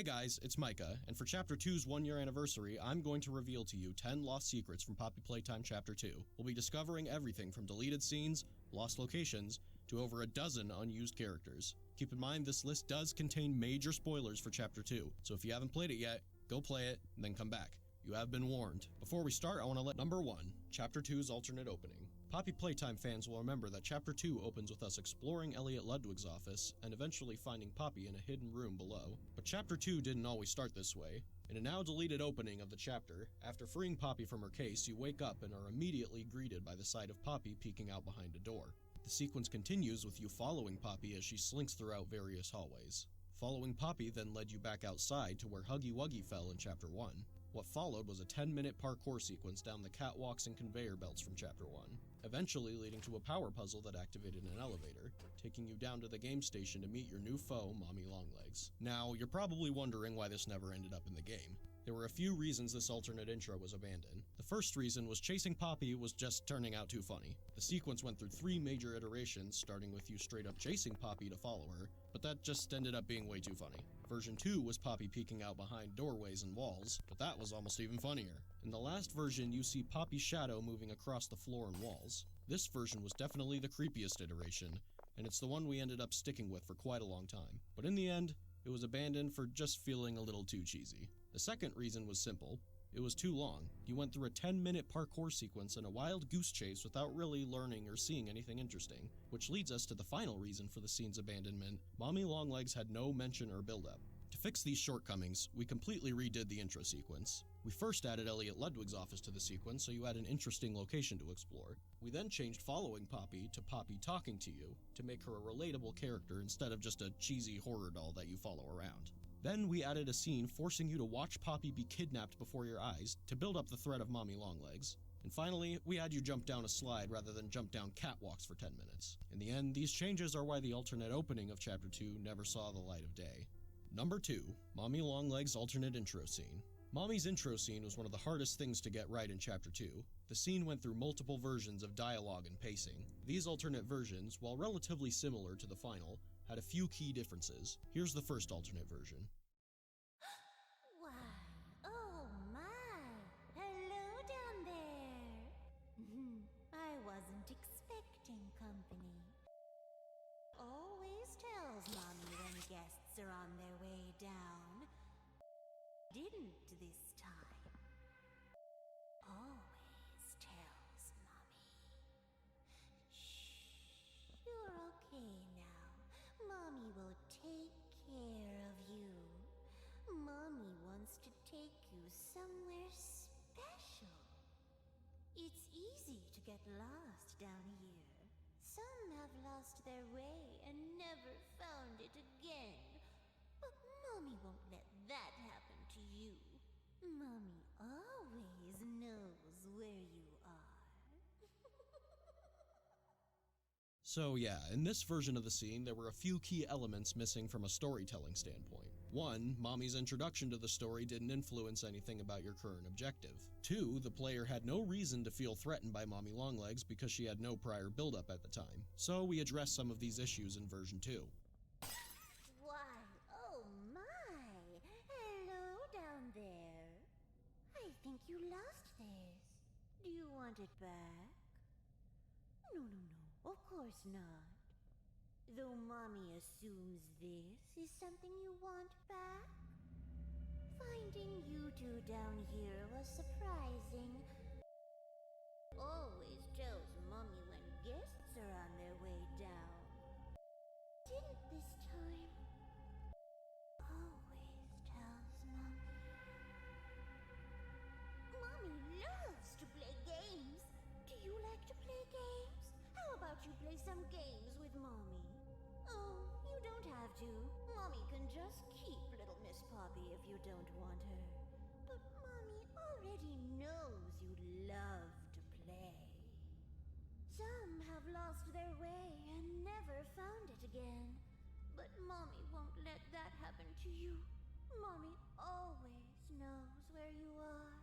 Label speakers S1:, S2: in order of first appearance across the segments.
S1: Hey guys, it's Micah, and for Chapter 2's 1-year anniversary, I'm going to reveal to you 10 lost secrets from Poppy Playtime Chapter 2. We'll be discovering everything from deleted scenes, lost locations, to over a dozen unused characters. Keep in mind this list does contain major spoilers for Chapter 2, so if you haven't played it yet, go play it, and then come back. You have been warned. Before we start, I want to let number 1, Chapter 2's alternate opening. Poppy Playtime fans will remember that Chapter 2 opens with us exploring Elliot Ludwig's office and eventually finding Poppy in a hidden room below. But Chapter 2 didn't always start this way. In a now deleted opening of the chapter, after freeing Poppy from her case, you wake up and are immediately greeted by the sight of Poppy peeking out behind a door. The sequence continues with you following Poppy as she slinks throughout various hallways. Following Poppy then led you back outside to where Huggy Wuggy fell in Chapter 1. What followed was a 10-minute parkour sequence down the catwalks and conveyor belts from Chapter 1, eventually leading to a power puzzle that activated an elevator, taking you down to the game station to meet your new foe, Mommy Longlegs. Now, you're probably wondering why this never ended up in the game. There were a few reasons this alternate intro was abandoned. The first reason was chasing Poppy was just turning out too funny. The sequence went through 3 major iterations, starting with you straight up chasing Poppy to follow her, but that just ended up being way too funny. Version 2 was Poppy peeking out behind doorways and walls, but that was almost even funnier. In the last version, you see Poppy's shadow moving across the floor and walls. This version was definitely the creepiest iteration, and it's the one we ended up sticking with for quite a long time. But in the end, it was abandoned for just feeling a little too cheesy. The second reason was simple. It was too long. You went through a 10-minute parkour sequence and a wild goose chase without really learning or seeing anything interesting, which leads us to the final reason for the scene's abandonment. Mommy Longlegs had no mention or build-up. To fix these shortcomings, we completely redid the intro sequence. We first added Elliot Ludwig's office to the sequence so you had an interesting location to explore. We then changed following Poppy to Poppy talking to you to make her a relatable character instead of just a cheesy horror doll that you follow around. Then we added a scene forcing you to watch Poppy be kidnapped before your eyes to build up the threat of Mommy Longlegs. And finally, we had you jump down a slide rather than jump down catwalks for 10 minutes. In the end, these changes are why the alternate opening of Chapter 2 never saw the light of day. Number 2, Mommy Longlegs' alternate intro scene. Mommy's intro scene was one of the hardest things to get right in Chapter 2. The scene went through multiple versions of dialogue and pacing. These alternate versions, while relatively similar to the final, had a few key differences. Here's the first alternate version.
S2: Why, oh my, hello down there. I wasn't expecting company. Always tells Mommy when guests are on their way down. Didn't this time. Always tells Mommy. Shh, you're okay now. Mommy will take care of you. Mommy wants to take you somewhere special. It's easy to get lost down here. Some have lost their way and never found it again. But Mommy won't let that happen to you. Mommy always knows where you are.
S1: So yeah, in this version of the scene, there were a few key elements missing from a storytelling standpoint. 1, Mommy's introduction to the story didn't influence anything about your current objective. 2, the player had no reason to feel threatened by Mommy Longlegs because she had no prior build-up at the time. So we addressed some of these issues in version 2.
S2: Why, oh my! Hello down there. I think you lost this. Do you want it back? No, of course not. Though Mommy assumes this is something you want back? Finding you two down here was surprising. Always tells Mommy when guests are on their way down. Didn't this time? Always tells Mommy. Mommy loves to play games. Do you like to play games? How about you play some games with Mommy? Oh, you don't have to. Mommy can just keep little Miss Poppy if you don't want her. But Mommy already knows you love to play. Some have lost their way and never found it again. But Mommy won't let that happen to you. Mommy always knows where you are.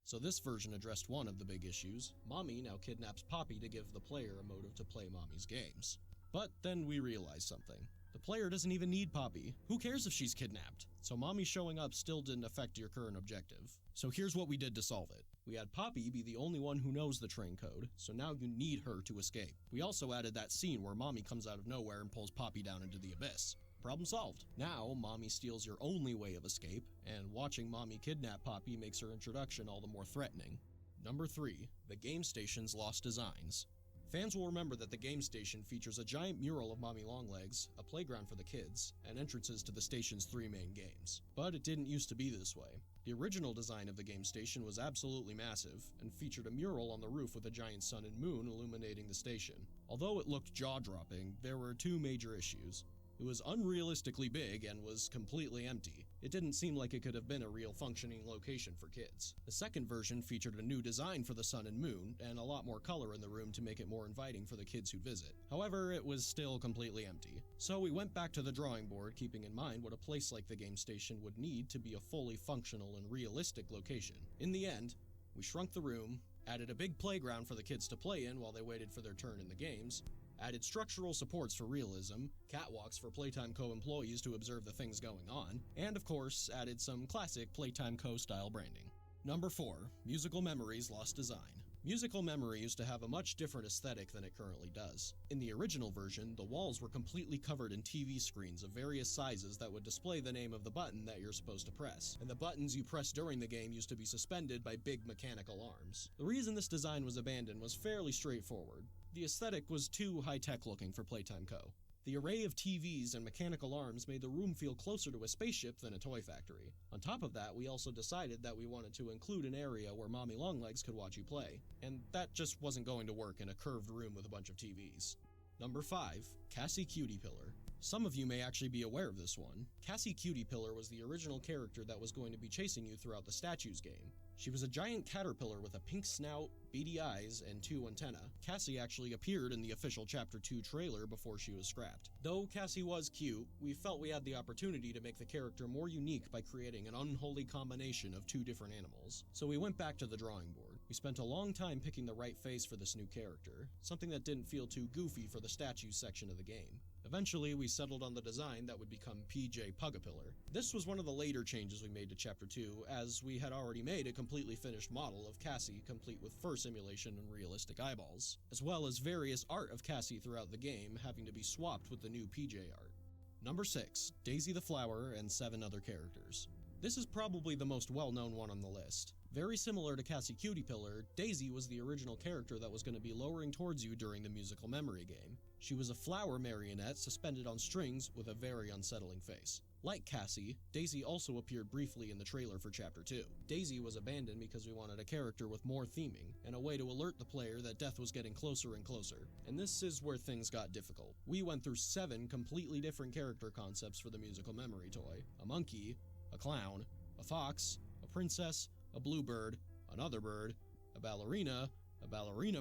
S1: So this version addressed one of the big issues. Mommy now kidnaps Poppy to give the player a motive to play Mommy's games. But then we realized something. The player doesn't even need Poppy. Who cares if she's kidnapped? So Mommy showing up still didn't affect your current objective. So here's what we did to solve it. We had Poppy be the only one who knows the train code, so now you need her to escape. We also added that scene where Mommy comes out of nowhere and pulls Poppy down into the abyss. Problem solved. Now, Mommy steals your only way of escape, and watching Mommy kidnap Poppy makes her introduction all the more threatening. Number 3. The game station's lost designs. Fans will remember that the game station features a giant mural of Mommy Longlegs, a playground for the kids, and entrances to the station's 3 main games. But it didn't used to be this way. The original design of the game station was absolutely massive, and featured a mural on the roof with a giant sun and moon illuminating the station. Although it looked jaw-dropping, there were 2 major issues. It was unrealistically big and was completely empty. It didn't seem like it could have been a real functioning location for kids. The second version featured a new design for the sun and moon, and a lot more color in the room to make it more inviting for the kids who'd visit. However, it was still completely empty. So we went back to the drawing board, keeping in mind what a place like the game station would need to be a fully functional and realistic location. In the end, we shrunk the room, added a big playground for the kids to play in while they waited for their turn in the games, added structural supports for realism, catwalks for Playtime Co. employees to observe the things going on, and of course, added some classic Playtime Co. style branding. Number 4. Musical Memories lost design. Musical Memory used to have a much different aesthetic than it currently does. In the original version, the walls were completely covered in TV screens of various sizes that would display the name of the button that you're supposed to press, and the buttons you press during the game used to be suspended by big mechanical arms. The reason this design was abandoned was fairly straightforward. The aesthetic was too high-tech looking for Playtime Co. The array of TVs and mechanical arms made the room feel closer to a spaceship than a toy factory. On top of that, we also decided that we wanted to include an area where Mommy Longlegs could watch you play, and that just wasn't going to work in a curved room with a bunch of TVs. Number 5. Cassie Cutie Pillar. Some of you may actually be aware of this one. Cassie Cutie Pillar was the original character that was going to be chasing you throughout the Statues game. She was a giant caterpillar with a pink snout, beady eyes, and 2 antennae. Cassie actually appeared in the official Chapter 2 trailer before she was scrapped. Though Cassie was cute, we felt we had the opportunity to make the character more unique by creating an unholy combination of 2 different animals. So we went back to the drawing board. We spent a long time picking the right face for this new character, something that didn't feel too goofy for the Statues section of the game. Eventually, we settled on the design that would become PJ Pugapillar. This was one of the later changes we made to Chapter 2, as we had already made a completely finished model of Cassie complete with fur simulation and realistic eyeballs, as well as various art of Cassie throughout the game having to be swapped with the new PJ art. Number 6. Daisy the Flower and 7 other characters. This is probably the most well-known one on the list. Very similar to Cassie Cutie Pillar, Daisy was the original character that was going to be lowering towards you during the musical memory game. She was a flower marionette suspended on strings with a very unsettling face. Like Cassie, Daisy also appeared briefly in the trailer for Chapter 2. Daisy was abandoned because we wanted a character with more theming, and a way to alert the player that death was getting closer and closer. And this is where things got difficult. We went through 7 completely different character concepts for the musical memory toy. A monkey, a clown, a fox, a princess, a bluebird, another bird, a ballerina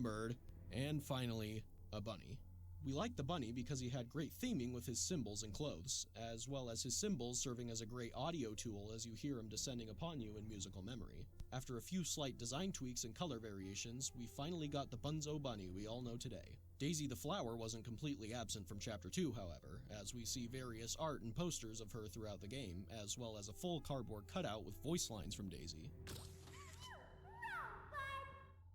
S1: bird, and finally, a bunny. We liked the bunny because he had great theming with his symbols and clothes, as well as his symbols serving as a great audio tool as you hear him descending upon you in musical memory. After a few slight design tweaks and color variations, we finally got the Bunzo bunny we all know today. Daisy the Flower wasn't completely absent from Chapter 2, however, as we see various art and posters of her throughout the game, as well as a full cardboard cutout with voice lines from Daisy.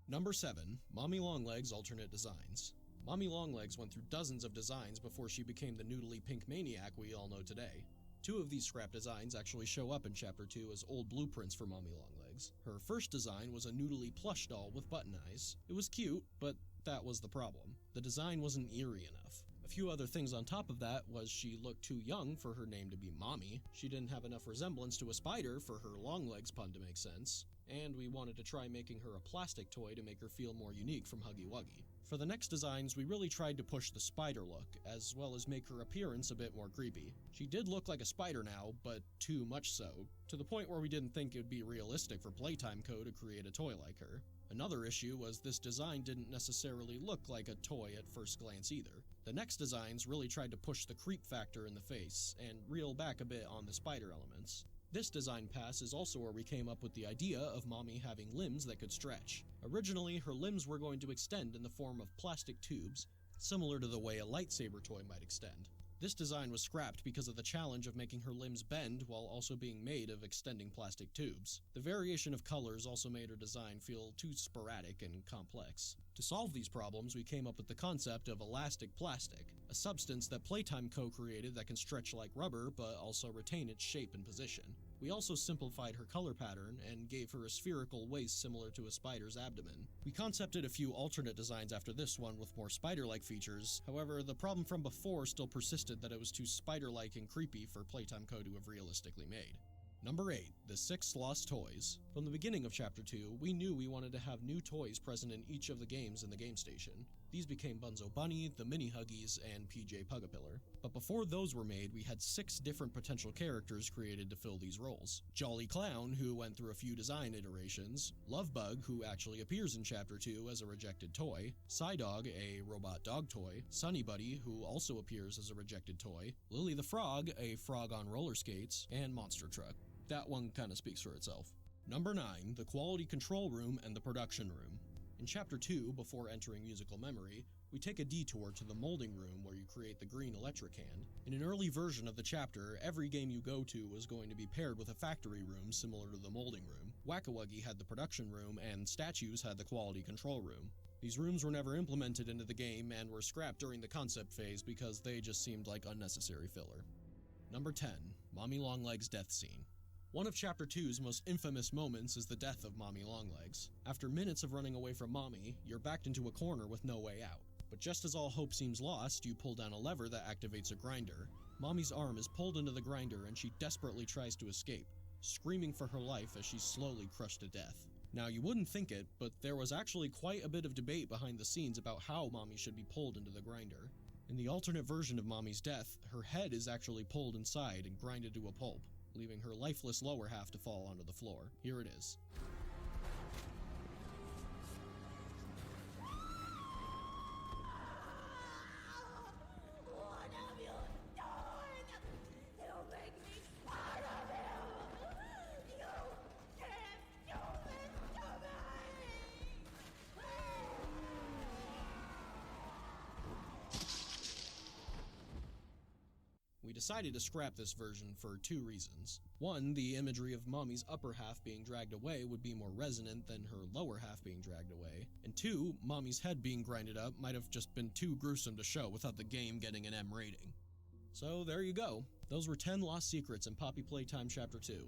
S1: Number 7. Mommy Longlegs alternate designs. Mommy Longlegs went through dozens of designs before she became the noodly pink maniac we all know today. 2 of these scrap designs actually show up in Chapter 2 as old blueprints for Mommy Longlegs. Her first design was a noodly plush doll with button eyes. It was cute, but that was the problem. The design wasn't eerie enough. A few other things on top of that was she looked too young for her name to be Mommy, she didn't have enough resemblance to a spider for her Longlegs pun to make sense, and we wanted to try making her a plastic toy to make her feel more unique from Huggy Wuggy. For the next designs, we really tried to push the spider look, as well as make her appearance a bit more creepy. She did look like a spider now, but too much so, to the point where we didn't think it would be realistic for Playtime Co. to create a toy like her. Another issue was this design didn't necessarily look like a toy at first glance either. The next designs really tried to push the creep factor in the face, and reel back a bit on the spider elements. This design pass is also where we came up with the idea of Mommy having limbs that could stretch. Originally, her limbs were going to extend in the form of plastic tubes, similar to the way a lightsaber toy might extend. This design was scrapped because of the challenge of making her limbs bend while also being made of extending plastic tubes. The variation of colors also made her design feel too sporadic and complex. To solve these problems, we came up with the concept of elastic plastic, a substance that Playtime co-created that can stretch like rubber but also retain its shape and position. We also simplified her color pattern and gave her a spherical waist similar to a spider's abdomen. We concepted a few alternate designs after this one with more spider-like features, however, the problem from before still persisted that it was too spider-like and creepy for Playtime Co. to have realistically made. Number 8. The 6 Lost Toys. From the beginning of Chapter 2, we knew we wanted to have new toys present in each of the games in the game station. These became Bunzo Bunny, the Mini Huggies, and PJ Pugapillar. But before those were made, we had 6 different potential characters created to fill these roles. Jolly Clown, who went through a few design iterations, Lovebug, who actually appears in Chapter 2 as a rejected toy, Psydog, a robot dog toy, Sunny Buddy, who also appears as a rejected toy, Lily the Frog, a frog on roller skates, and Monster Truck. That one kinda speaks for itself. Number 9, the Quality Control Room and the Production Room. In Chapter 2, before entering Musical Memory, we take a detour to the molding room where you create the green electric hand. In an early version of the chapter, every game you go to was going to be paired with a factory room similar to the molding room. Whack-A-Wuggy had the production room, and Statues had the quality control room. These rooms were never implemented into the game and were scrapped during the concept phase because they just seemed like unnecessary filler. Number 10, Mommy Longlegs' death scene. One of Chapter 2's most infamous moments is the death of Mommy Longlegs. After minutes of running away from Mommy, you're backed into a corner with no way out. But just as all hope seems lost, you pull down a lever that activates a grinder. Mommy's arm is pulled into the grinder and she desperately tries to escape, screaming for her life as she's slowly crushed to death. Now, you wouldn't think it, but there was actually quite a bit of debate behind the scenes about how Mommy should be pulled into the grinder. In the alternate version of Mommy's death, her head is actually pulled inside and grinded to a pulp, leaving her lifeless lower half to fall onto the floor. Here it is.
S2: What have you done? You make me part of you! You can't do this to me!
S1: We decided to scrap this version for 2 reasons. One, the imagery of Mommy's upper half being dragged away would be more resonant than her lower half being dragged away. And 2, Mommy's head being grinded up might have just been too gruesome to show without the game getting an M rating. So there you go. Those were 10 lost secrets in Poppy Playtime Chapter 2.